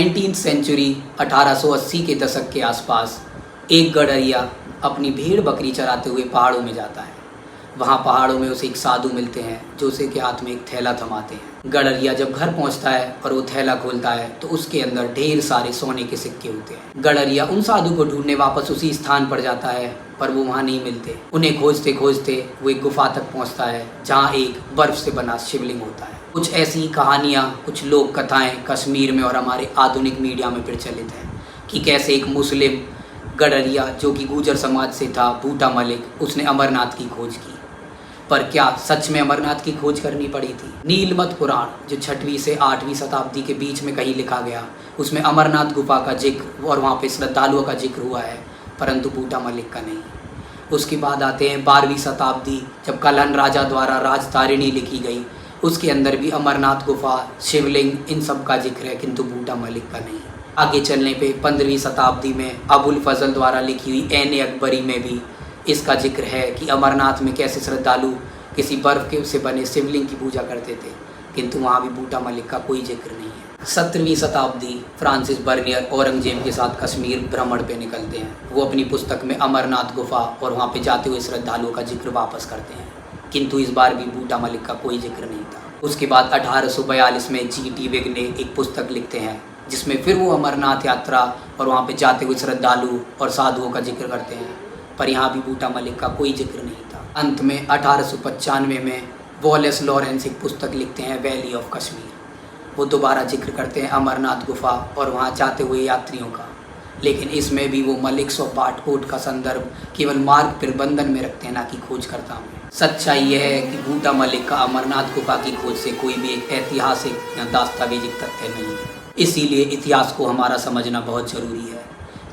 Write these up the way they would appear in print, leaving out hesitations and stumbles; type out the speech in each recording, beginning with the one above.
19वीं सेंचुरी 1880 के दशक के आसपास एक गडरिया अपनी भेड़ बकरी चराते हुए पहाड़ों में जाता है। वहाँ पहाड़ों में उसे एक साधु मिलते हैं जो उसे के हाथ में एक थैला थमाते हैं। गडरिया जब घर पहुँचता है और वो थैला खोलता है तो उसके अंदर ढेर सारे सोने के सिक्के होते हैं। गडरिया उन साधु को ढूंढने वापस उसी स्थान पर जाता है पर वो वहाँ नहीं मिलते। उन्हें खोजते खोजते वो एक गुफा तक पहुँचता है जहाँ एक बर्फ से बना शिवलिंग होता है। कुछ ऐसी कहानियाँ, कुछ लोक कथाएँ कश्मीर में और हमारे आधुनिक मीडिया में प्रचलित हैं कि कैसे एक मुस्लिम गडरिया जो कि गुर्जर समाज से था, बूटा मलिक, उसने अमरनाथ की खोज की। पर क्या सच में अमरनाथ की खोज करनी पड़ी थी? नीलमत पुराण जो 6वीं से 8वीं शताब्दी के बीच में कहीं लिखा गया, उसमें अमरनाथ गुफा का जिक्र और वहाँ पे श्रद्धालुओं का जिक्र हुआ है, परंतु बूटा मलिक का नहीं। उसके बाद आते हैं 12वीं शताब्दी, जब कल्हण राजा द्वारा राजतारिणी लिखी गई, उसके अंदर भी अमरनाथ गुफा, शिवलिंग, इन सब का जिक्र है, किंतु बूटा मलिक का नहीं। आगे चलने पे 15वीं शताब्दी में अबुल फजल द्वारा लिखी हुई ऐन अकबरी में भी इसका जिक्र है कि अमरनाथ में कैसे श्रद्धालु किसी बर्फ के से बने शिवलिंग की पूजा करते थे, किंतु वहाँ भी बूटा मलिक का कोई जिक्र नहीं है। 17वीं शताब्दी फ्रांसिस बर्नियर औरंगजेब के साथ कश्मीर भ्रमण पे निकलते हैं। वो अपनी पुस्तक में अमरनाथ गुफा और वहाँ पे जाते हुए श्रद्धालुओं का जिक्र वापस करते हैं, किंतु इस बार भी बूटा मलिक का कोई जिक्र नहीं था। उसके बाद 1842 में G.T. विग ने एक पुस्तक लिखते हैं जिसमें फिर वो अमरनाथ यात्रा और वहाँ पे जाते हुए श्रद्धालु और साधुओं का जिक्र करते हैं, पर यहाँ भी बूटा मलिक का कोई जिक्र नहीं था। अंत में 1895 में वॉलेस लॉरेंस एक पुस्तक लिखते हैं वैली ऑफ कश्मीर। वो दोबारा जिक्र करते हैं अमरनाथ गुफा और वहाँ जाते हुए यात्रियों का, लेकिन इसमें भी वो मलिक पाठकोट का संदर्भ केवल मार्ग प्रबंधन में रखते हैं, ना कि खोजकर्ता में। सच्चाई यह है कि बूटा मलिक का अमरनाथ गुफा की खोज से कोई भी एक ऐतिहासिक या दस्तावेजिक तथ्य नहीं है। इसीलिए इतिहास को हमारा समझना बहुत ज़रूरी है,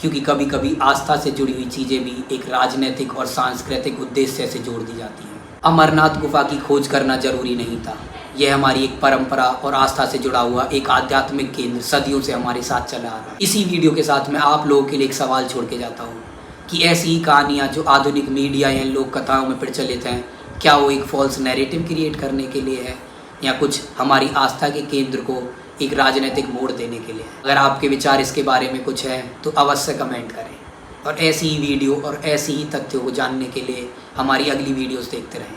क्योंकि कभी कभी आस्था से जुड़ी हुई चीज़ें भी एक राजनीतिक और सांस्कृतिक उद्देश्य से जोड़ दी जाती हैं। अमरनाथ गुफा की खोज करना जरूरी नहीं था। यह हमारी एक परंपरा और आस्था से जुड़ा हुआ एक आध्यात्मिक केंद्र सदियों से हमारे साथ चला आ रहा है। इसी वीडियो के साथ मैं आप लोगों के लिए एक सवाल छोड़ के जाता हूँ कि ऐसी ही कहानियाँ जो आधुनिक मीडिया या लोक कथाओं में प्रचलित हैं, क्या वो एक फॉल्स नैरेटिव क्रिएट करने के लिए है या कुछ हमारी आस्था के केंद्र को एक राजनीतिक मोड़ देने के लिए? अगर आपके विचार इसके बारे में कुछ है तो अवश्य कमेंट करें, और ऐसी ही वीडियो और ऐसी ही तथ्यों को जानने के लिए हमारी अगली वीडियोस देखते रहें।